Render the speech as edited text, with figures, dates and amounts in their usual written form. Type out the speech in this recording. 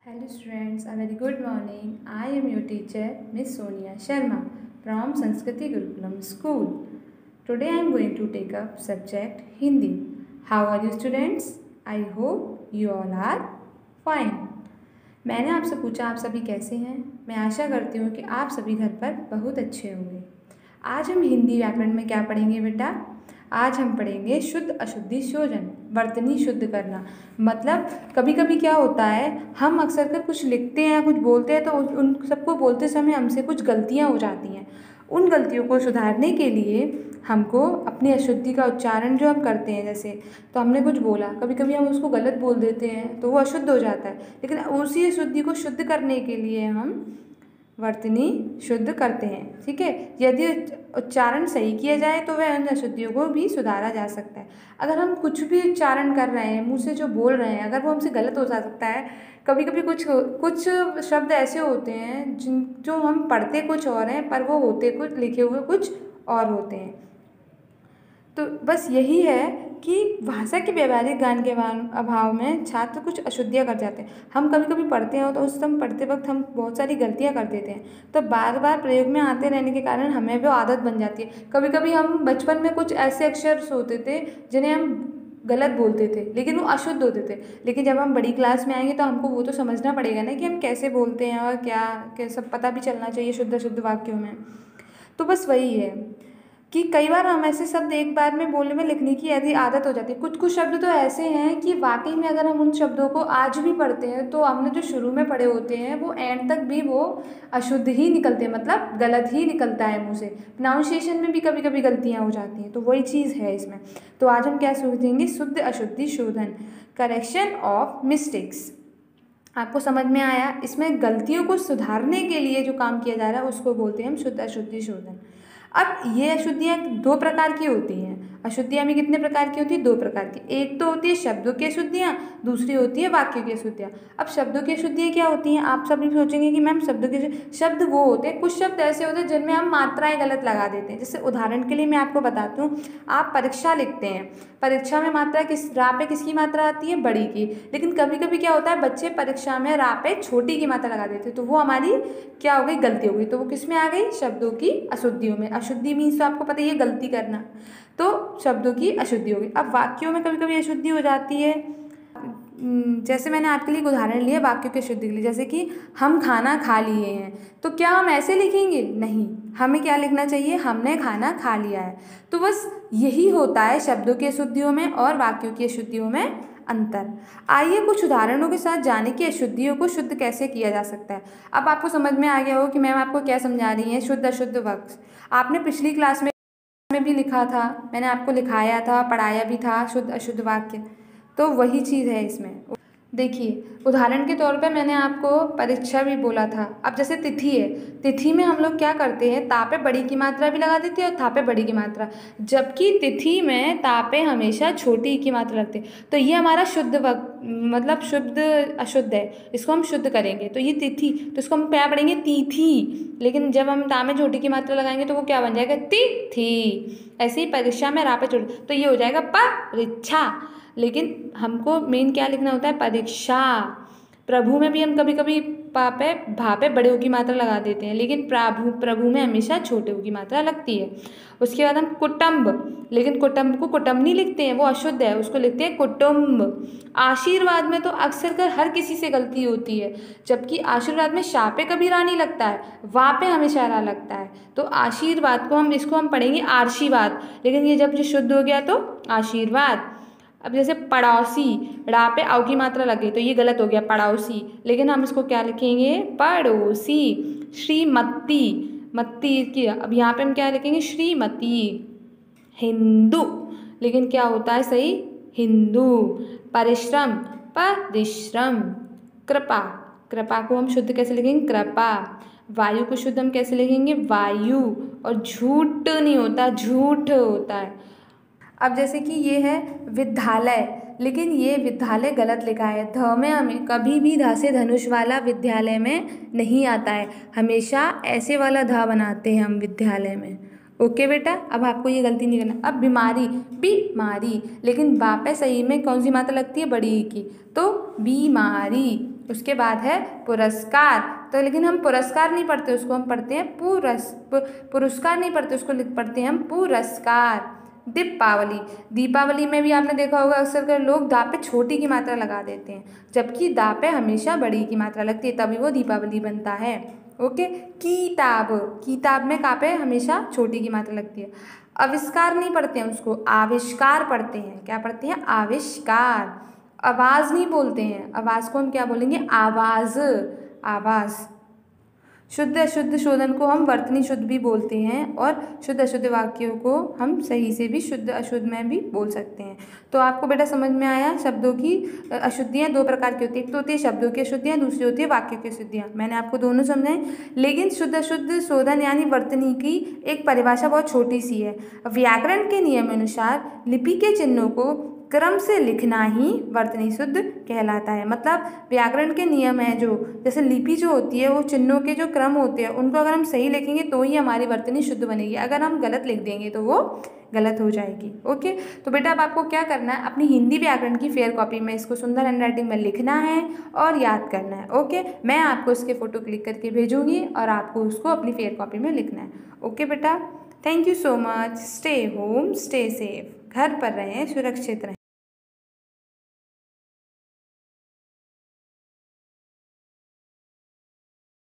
Hello students, a very good morning. I am your teacher, Miss Sonia Sharma from Sanskriti Gurukulam School. Today I am going to take up subject Hindi. How are you students? I hope you all are fine. मैंने आपसे पूछा आप सभी कैसे हैं। मैं आशा करती हूँ कि आप सभी घर पर बहुत अच्छे होंगे। आज हम हिंदी व्याकरण में क्या पढ़ेंगे बेटा? आज हम पढ़ेंगे शुद्ध अशुद्धि शोधन, वर्तनी शुद्ध करना। मतलब कभी कभी क्या होता है, हम अक्सर कर कुछ लिखते हैं, कुछ बोलते हैं तो उन सबको बोलते समय हमसे कुछ गलतियाँ हो जाती हैं। उन गलतियों को सुधारने के लिए हमको अपनी अशुद्धि का उच्चारण जो हम करते हैं, जैसे तो हमने कुछ बोला, कभी कभी हम उसको गलत बोल देते हैं तो वो अशुद्ध हो जाता है, लेकिन उसी अशुद्धि को शुद्ध करने के लिए हम वर्तनी शुद्ध करते हैं। ठीक है, यदि उच्चारण सही किया जाए तो वह उन अशुद्धियों को भी सुधारा जा सकता है। अगर हम कुछ भी उच्चारण कर रहे हैं, मुँह से जो बोल रहे हैं, अगर वो हमसे गलत हो जा सकता है। कभी कभी कुछ शब्द ऐसे होते हैं जो हम पढ़ते कुछ और हैं पर वो होते कुछ, लिखे हुए कुछ और होते हैं। तो बस यही है कि भाषा के व्यावहारिक ज्ञान के अभाव में छात्र कुछ अशुद्धियाँ कर जाते हैं। हम कभी कभी पढ़ते हैं तो उस समय पढ़ते वक्त हम बहुत सारी गलतियाँ कर देते हैं, तो बार बार प्रयोग में आते रहने के कारण हमें वो आदत बन जाती है। कभी कभी हम बचपन में कुछ ऐसे अक्षर होते थे जिन्हें हम गलत बोलते थे लेकिन वो अशुद्ध होते थे, लेकिन जब हम बड़ी क्लास में आएंगे तो हमको वो तो समझना पड़ेगा ना कि हम कैसे बोलते हैं और क्या सब पता भी चलना चाहिए शुद्ध अशुद्ध वाक्यों में। तो बस वही है कि कई बार हम ऐसे शब्द एक बार में बोलने में लिखने की यदि आदत हो जाती है। कुछ शब्द तो ऐसे हैं कि वाकई में अगर हम उन शब्दों को आज भी पढ़ते हैं तो हमने जो शुरू में पढ़े होते हैं वो एंड तक भी वो अशुद्ध ही निकलते हैं, मतलब गलत ही निकलता है मुँह से। प्रोनाउंसिएशन में भी कभी कभी गलतियाँ हो जाती हैं, तो वही चीज़ है इसमें। तो आज हम क्या सोचेंगे, शुद्ध अशुद्धि शोधन, करेक्शन ऑफ मिस्टेक्स। आपको समझ में आया? इसमें गलतियों को सुधारने के लिए जो काम किया जा रहा है उसको बोलते हैं हम शुद्ध अशुद्धि शोधन। अब ये अशुद्धियाँ दो प्रकार की होती हैं। अशुद्धियाँ भी कितने प्रकार की होती है? दो प्रकार की। एक तो होती है शब्दों की अशुद्धियाँ, दूसरी होती है वाक्यों की अशुद्धियाँ। अब शब्दों की अशुद्धियाँ क्या होती हैं? आप सभी सोचेंगे कि मैम शब्द वो होते हैं, कुछ शब्द ऐसे होते हैं जिनमें हम मात्राएं गलत लगा देते हैं। जैसे उदाहरण के लिए मैं आपको बताती हूँ, आप परीक्षा लिखते हैं, परीक्षा में मात्रा रा पे किसकी मात्रा आती है? बड़ी की। लेकिन कभी कभी क्या होता है, बच्चे परीक्षा में रा पे छोटी की मात्रा लगा देते हैं, तो वो हमारी क्या हो गई? गलती हो गई। तो वो किस में आ गई? शब्दों की अशुद्धियों में। अशुद्धि मीन्स तो आपको पता ही है गलती करना, तो शब्दों की अशुद्धि हो गई। अब वाक्यों में कभी कभी अशुद्धि हो जाती है। जैसे मैंने आपके लिए एक उदाहरण लिया वाक्यों की अशुद्धि के लिए, जैसे कि हम खाना खा लिए हैं, तो क्या हम ऐसे लिखेंगे? नहीं, हमें क्या लिखना चाहिए? हमने खाना खा लिया है। तो बस यही होता है शब्दों की अशुद्धियों में और वाक्यों की अशुद्धियों में अंतर। आइए कुछ उदाहरणों के साथ जाने की अशुद्धियों को शुद्ध कैसे किया जा सकता है। अब आपको समझ में आ गया हो कि मैम आपको क्या समझा रही है। शुद्ध अशुद्ध वाक्य आपने पिछली क्लास में भी लिखा था, मैंने आपको लिखाया था, पढ़ाया भी था शुद्ध अशुद्ध वाक्य, तो वही चीज़ है इसमें। देखिए उदाहरण के तौर पे मैंने आपको परीक्षा भी बोला था। अब जैसे तिथि है, तिथि में हम लोग क्या करते हैं, ता पे बड़ी की मात्रा भी लगा देते हैं और था पे बड़ी की मात्रा, जबकि तिथि में ता पे हमेशा छोटी की मात्रा लगती है। तो ये हमारा शुद्ध मतलब शुद्ध अशुद्ध है, इसको हम शुद्ध करेंगे। तो ये तिथि, तो इसको हम क्या पढ़ेंगे? तिथि। लेकिन जब हम ता में छोटी की मात्रा लगाएंगे तो वो क्या बन जाएगा? तिथि। ऐसे ही परीक्षा में रा पे छोटी, तो ये हो जाएगा परीक्षा। लेकिन हमको मेन क्या लिखना होता है? परीक्षा। प्रभु में भी हम कभी कभी पा पे भा पे बड़े ऊ की मात्रा लगा देते हैं, लेकिन प्रभु में हमेशा छोटे ऊ की मात्रा लगती है। उसके बाद हम कुटुंब, लेकिन कुटुंब को कुटुंब नहीं लिखते हैं, वो अशुद्ध है, उसको लिखते हैं कुटुंब। आशीर्वाद में तो अक्सर कर हर किसी से गलती होती है, जबकि आशीर्वाद में शा पे कभी रा नहीं लगता है, वा पे हमेशा रा लगता है। तो आशीर्वाद को इसको हम पढ़ेंगे आशीर्वाद, लेकिन ये जब शुद्ध हो गया तो आशीर्वाद। अब जैसे पड़ोसी, ड़ा पे औ की मात्रा लगे तो ये गलत हो गया पड़ोसी, लेकिन हम इसको क्या लिखेंगे? पड़ोसी। श्रीमती, मत्ती की, अब यहाँ पे हम क्या लिखेंगे? श्रीमती। हिंदू, लेकिन क्या होता है सही? हिंदू। परिश्रम, परिश्रम। कृपा, कृपा को हम शुद्ध कैसे लिखेंगे? कृपा। वायु को शुद्ध हम कैसे लिखेंगे? वायु। और झूठ नहीं होता, झूठ होता है। अब जैसे कि ये है विद्यालय, लेकिन ये विद्यालय गलत लिखा है। ध में हमें कभी भी ध से धनुष वाला विद्यालय में नहीं आता है, हमेशा ऐसे वाला ध बनाते हैं हम विद्यालय में। ओके बेटा, अब आपको ये गलती नहीं करना। अब बीमारी, बीमारी, लेकिन बा पे सही में कौन सी मात्रा लगती है? बड़ी की, तो बीमारी। उसके बाद है पुरस्कार। तो लेकिन हम पुरस्कार नहीं पढ़ते, उसको हम पढ़ते हैं पुरस्कार नहीं पढ़ते, उसको पढ़ते हैं हम पुरस्कार। दीपावली, दीपावली में भी आपने देखा होगा अक्सर कर लोग दा पे छोटी की मात्रा लगा देते हैं, जबकि दा पे हमेशा बड़ी की मात्रा लगती है, तभी वो दीपावली बनता है। ओके। किताब, किताब में का पे हमेशा छोटी की मात्रा लगती है। आविष्कार नहीं पढ़ते हैं, उसको आविष्कार पढ़ते हैं। क्या पढ़ते हैं? आविष्कार। आवाज़ नहीं बोलते हैं, आवाज़ को हम क्या बोलेंगे? आवाज़, आवाज़। शुद्ध अशुद्ध शोधन को हम वर्तनी शुद्ध भी बोलते हैं, और शुद्ध अशुद्ध वाक्यों को हम सही से भी शुद्ध अशुद्ध में भी बोल सकते हैं। तो आपको बेटा समझ में आया शब्दों की अशुद्धियाँ दो प्रकार की होती है, एक तो होती है शब्दों की अशुद्धियाँ, दूसरी होती है वाक्यों की अशुद्धियाँ। मैंने आपको दोनों समझाए, लेकिन शुद्ध अशुद्ध शोधन यानी वर्तनी की एक परिभाषा बहुत छोटी सी है। व्याकरण के नियम अनुसार लिपि के चिन्हों को क्रम से लिखना ही वर्तनी शुद्ध कहलाता है। मतलब व्याकरण के नियम है जो, जैसे लिपि जो होती है वो चिन्हों के जो क्रम होते हैं उनको अगर हम सही लिखेंगे तो ही हमारी वर्तनी शुद्ध बनेगी, अगर हम गलत लिख देंगे तो वो गलत हो जाएगी। ओके। तो बेटा अब आपको क्या करना है, अपनी हिंदी व्याकरण की फेयर कॉपी में इसको सुंदर हैंडराइटिंग में लिखना है और याद करना है। ओके। मैं आपको इसके फ़ोटो क्लिक करके भेजूँगी और आपको उसको अपनी फेयर कॉपी में लिखना है। ओके बेटा, thank you so much. Stay home, stay safe, घर पर रहें, सुरक्षित रहें।